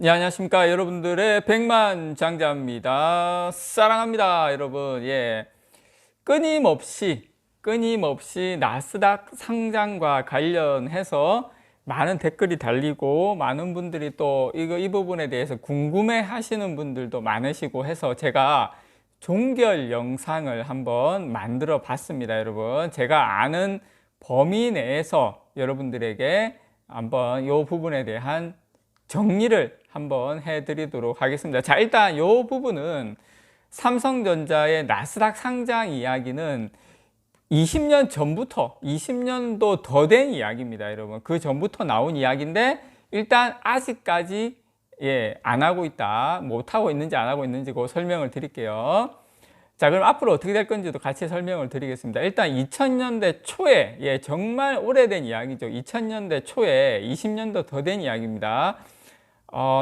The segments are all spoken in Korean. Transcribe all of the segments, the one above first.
네, 안녕하십니까. 여러분들의 백만장자입니다. 사랑합니다, 여러분. 예. 끊임없이 나스닥 상장과 관련해서 많은 댓글이 달리고 많은 분들이 또 이 부분에 대해서 궁금해 하시는 분들도 많으시고 해서 제가 종결 영상을 한번 만들어 봤습니다, 여러분. 제가 아는 범위 내에서 여러분들에게 한번 이 부분에 대한 정리를 한번 해드리도록 하겠습니다. 자, 일단 이 부분은 삼성전자의 나스닥 상장 이야기는 20년 전부터 20년도 더 된 이야기입니다, 여러분. 그 전부터 나온 이야기인데 일단 아직까지 안 하고 있다, 못 하고 있는지 안 하고 있는지 그 설명을 드릴게요. 자, 그럼 앞으로 어떻게 될 건지도 같이 설명을 드리겠습니다. 일단 2000년대 초에, 정말 오래된 이야기죠. 2000년대 초에 20년도 더 된 이야기입니다.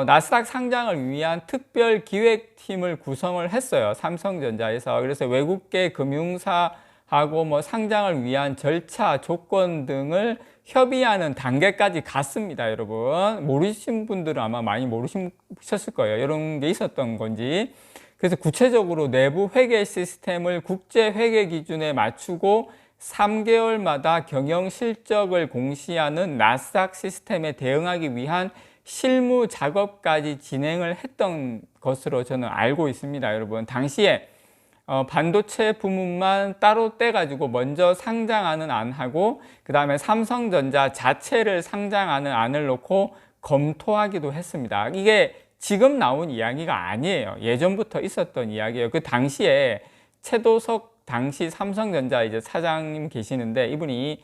나스닥 상장을 위한 특별 기획팀을 구성을 했어요, 삼성전자에서. 그래서 외국계 금융사하고 뭐 상장을 위한 절차, 조건 등을 협의하는 단계까지 갔습니다, 여러분. 모르신 분들은 아마 많이 모르셨을 거예요, 이런 게 있었던 건지. 그래서 구체적으로 내부 회계 시스템을 국제 회계 기준에 맞추고 3개월마다 경영 실적을 공시하는 나스닥 시스템에 대응하기 위한 실무 작업까지 진행을 했던 것으로 저는 알고 있습니다, 여러분. 당시에 반도체 부문만 따로 떼가지고 먼저 상장하는 안하고 그 다음에 삼성전자 자체를 상장하는 안을 놓고 검토하기도 했습니다. 이게 지금 나온 이야기가 아니에요. 예전부터 있었던 이야기예요. 그 당시에 최도석 당시 삼성전자 이제 사장님 계시는데, 이분이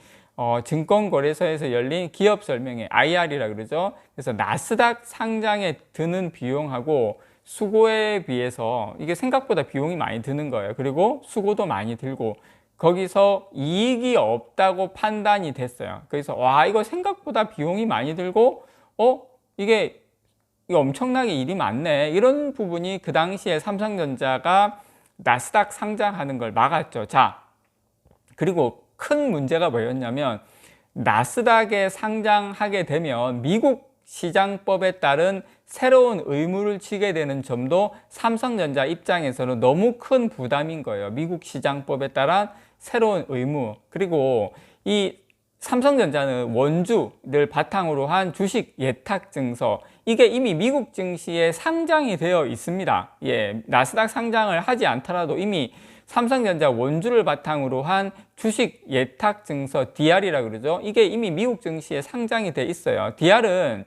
증권거래소에서 열린 기업 설명회, IR이라 그러죠. 그래서 나스닥 상장에 드는 비용하고 수고에 비해서 이게 생각보다 비용이 많이 드는 거예요. 그리고 수고도 많이 들고 거기서 이익이 없다고 판단이 됐어요. 그래서 와, 이거 생각보다 비용이 많이 들고 이게 엄청나게 일이 많네, 이런 부분이 그 당시에 삼성전자가 나스닥 상장하는 걸 막았죠. 자, 그리고 큰 문제가 뭐였냐면, 나스닥에 상장하게 되면 미국 시장법에 따른 새로운 의무를 지게 되는 점도 삼성전자 입장에서는 너무 큰 부담인 거예요. 미국 시장법에 따른 새로운 의무. 그리고 이 삼성전자는 원주를 바탕으로 한 주식 예탁증서, 이게 이미 미국 증시에 상장이 되어 있습니다. 나스닥 상장을 하지 않더라도 이미 삼성전자 원주를 바탕으로 한 주식 예탁증서 DR이라고 그러죠. 이게 이미 미국 증시에 상장이 돼 있어요. DR은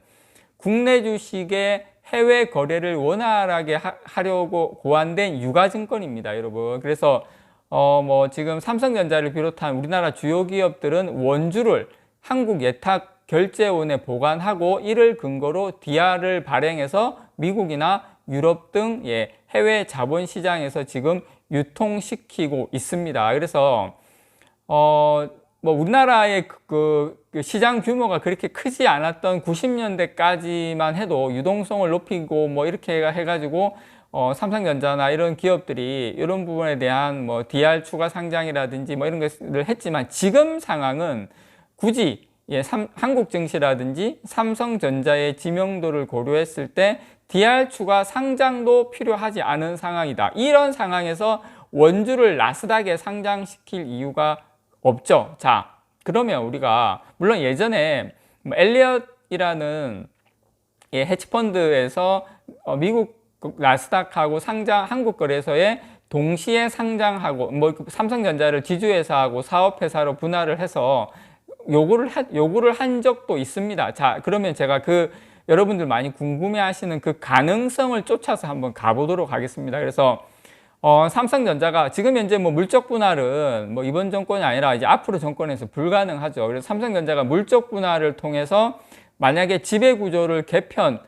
국내 주식의 해외 거래를 원활하게 하려고 고안된 유가증권입니다, 여러분. 그래서 뭐 지금 삼성전자를 비롯한 우리나라 주요 기업들은 원주를 한국 예탁 결제원에 보관하고 이를 근거로 DR을 발행해서 미국이나 유럽 등 해외 자본시장에서 지금 유통시키고 있습니다. 그래서 뭐 우리나라의 그 시장 규모가 그렇게 크지 않았던 90년대까지만 해도 유동성을 높이고 뭐 이렇게 해가지고 삼성전자나 이런 기업들이 이런 부분에 대한 뭐 DR 추가 상장이라든지 뭐 이런 것을 했지만, 지금 상황은 굳이 한국 증시라든지 삼성전자의 지명도를 고려했을 때 DR 추가 상장도 필요하지 않은 상황이다. 이런 상황에서 원주를 나스닥에 상장시킬 이유가 없죠. 자, 그러면 우리가 물론 예전에 엘리엇이라는 헤지펀드에서 미국 나스닥하고 상장 한국거래소에 동시에 상장하고 뭐 삼성전자를 지주회사하고 사업회사로 분할을 해서 요구를 한 적도 있습니다. 자, 그러면 제가 여러분들 많이 궁금해하시는 그 가능성을 쫓아서 한번 가보도록 하겠습니다. 그래서 삼성전자가 지금 현재 뭐 물적 분할은 뭐 이번 정권이 아니라 이제 앞으로 정권에서 불가능하죠. 그래서 삼성전자가 물적 분할을 통해서 만약에 지배구조를 개편,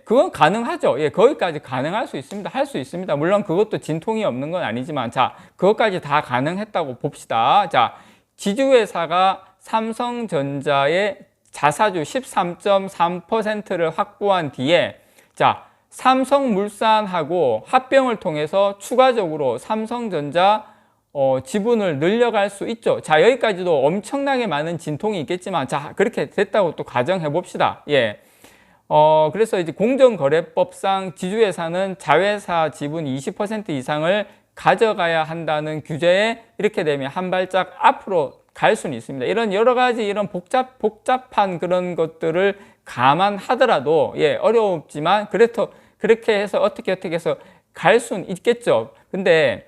그건 가능하죠. 거기까지 가능할 수 있습니다. 할 수 있습니다. 물론 그것도 진통이 없는 건 아니지만, 자, 그것까지 다 가능했다고 봅시다. 자, 지주회사가 삼성전자의 자사주 13.3%를 확보한 뒤에, 자, 삼성물산하고 합병을 통해서 추가적으로 삼성전자 지분을 늘려갈 수 있죠. 자, 여기까지도 엄청나게 많은 진통이 있겠지만, 자, 그렇게 됐다고 또 가정해 봅시다. 그래서 이제 공정거래법상 지주회사는 자회사 지분 20% 이상을 가져가야 한다는 규제에 이렇게 되면 한 발짝 앞으로 갈 수는 있습니다. 이런 여러 가지 이런 복잡한 그런 것들을 감안하더라도 예, 어렵지만 그렇게 해서 어떻게 해서 갈 수는 있겠죠. 근데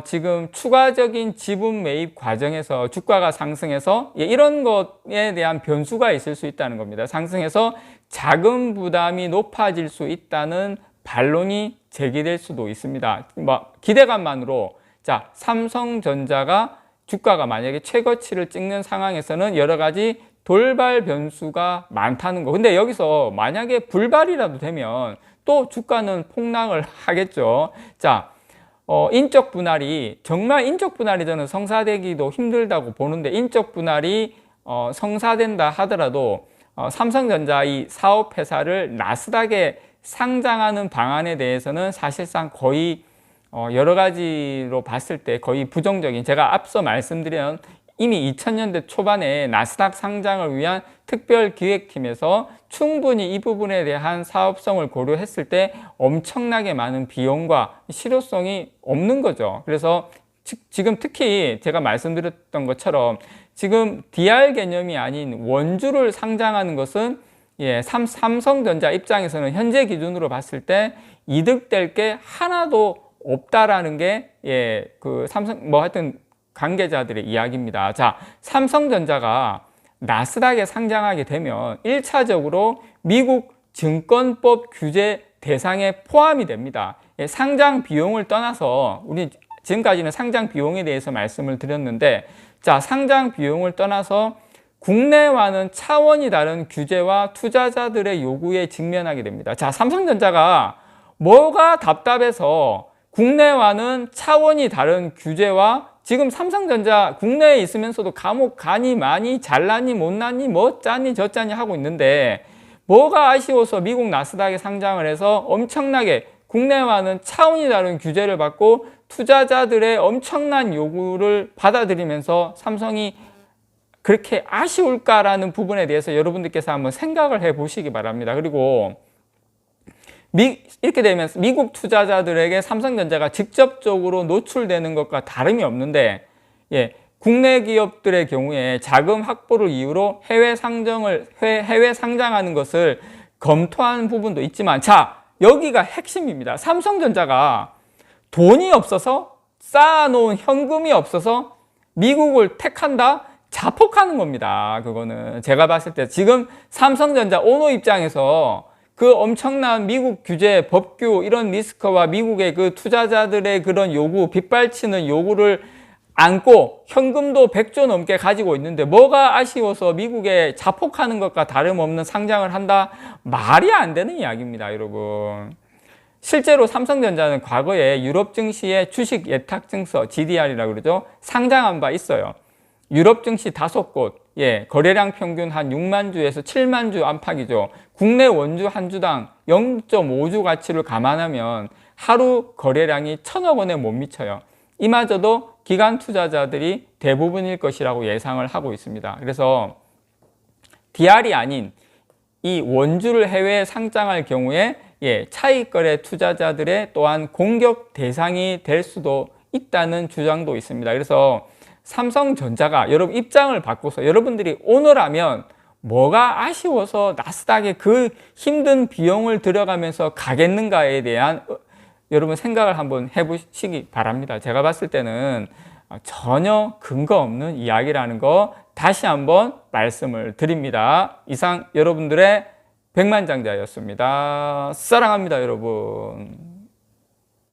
지금 추가적인 지분 매입 과정에서 주가가 상승해서 예, 이런 것에 대한 변수가 있을 수 있다는 겁니다. 상승해서 자금 부담이 높아질 수 있다는 반론이 제기될 수도 있습니다. 뭐 기대감만으로 자, 삼성전자가 주가가 만약에 최고치를 찍는 상황에서는 여러 가지 돌발 변수가 많다는 거. 근데 여기서 만약에 불발이라도 되면 또 주가는 폭락을 하겠죠. 자, 인적 분할이 정말 인적 분할이 저는 성사되기도 힘들다고 보는데 인적 분할이 성사된다 하더라도 삼성전자 이 사업회사를 나스닥에 상장하는 방안에 대해서는 사실상 거의 여러 가지로 봤을 때 거의 부정적인, 제가 앞서 말씀드린 이미 2000년대 초반에 나스닥 상장을 위한 특별기획팀에서 충분히 이 부분에 대한 사업성을 고려했을 때 엄청나게 많은 비용과 실효성이 없는 거죠. 그래서 지금 특히 제가 말씀드렸던 것처럼 지금 DR 개념이 아닌 원주를 상장하는 것은 예, 삼성전자 입장에서는 현재 기준으로 봤을 때 이득될 게 하나도 없다라는 게 예, 그 삼성 뭐 하여튼 관계자들의 이야기입니다. 자, 삼성전자가 나스닥에 상장하게 되면 1차적으로 미국 증권법 규제 대상에 포함이 됩니다. 예, 상장 비용을 떠나서 우리 지금까지는 상장 비용에 대해서 말씀을 드렸는데 자, 상장 비용을 떠나서 국내와는 차원이 다른 규제와 투자자들의 요구에 직면하게 됩니다. 자, 삼성전자가 뭐가 답답해서 국내와는 차원이 다른 규제와 지금 삼성전자 국내에 있으면서도 감옥 가니 많이 잘나니 못나니 뭐 짜니 저 짜니 하고 있는데 뭐가 아쉬워서 미국 나스닥에 상장을 해서 엄청나게 국내와는 차원이 다른 규제를 받고 투자자들의 엄청난 요구를 받아들이면서 삼성이 그렇게 아쉬울까라는 부분에 대해서 여러분들께서 한번 생각을 해 보시기 바랍니다. 그리고 이렇게 되면서 미국 투자자들에게 삼성전자가 직접적으로 노출되는 것과 다름이 없는데 예, 국내 기업들의 경우에 자금 확보를 이유로 해외 상장하는 것을 검토하는 부분도 있지만 자, 여기가 핵심입니다. 삼성전자가 돈이 없어서 쌓아놓은 현금이 없어서 미국을 택한다? 자폭하는 겁니다. 그거는 제가 봤을 때 지금 삼성전자 오너 입장에서 그 엄청난 미국 규제, 법규 이런 리스크와 미국의 그 투자자들의 그런 요구, 빗발치는 요구를 안고 현금도 100조 넘게 가지고 있는데 뭐가 아쉬워서 미국에 자폭하는 것과 다름없는 상장을 한다? 말이 안 되는 이야기입니다, 여러분. 실제로 삼성전자는 과거에 유럽 증시의 주식 예탁 증서, GDR이라고 그러죠. 상장한 바 있어요. 유럽 증시 5곳, 예, 거래량 평균 한 6만 주에서 7만 주 안팎이죠. 국내 원주 한 주당 0.5주 가치를 감안하면 하루 거래량이 1,000억 원에 못 미쳐요. 이마저도 기관 투자자들이 대부분일 것이라고 예상을 하고 있습니다. 그래서 DR이 아닌 이 원주를 해외에 상장할 경우에 예, 차익거래 투자자들의 또한 공격 대상이 될 수도 있다는 주장도 있습니다. 그래서 삼성전자가 여러분 입장을 바꿔서 여러분들이 오너라면 뭐가 아쉬워서 나스닥에 그 힘든 비용을 들여가면서 가겠는가에 대한 여러분 생각을 한번 해보시기 바랍니다. 제가 봤을 때는 전혀 근거 없는 이야기라는 거 다시 한번 말씀을 드립니다. 이상 여러분들의 백만장자였습니다. 사랑합니다, 여러분.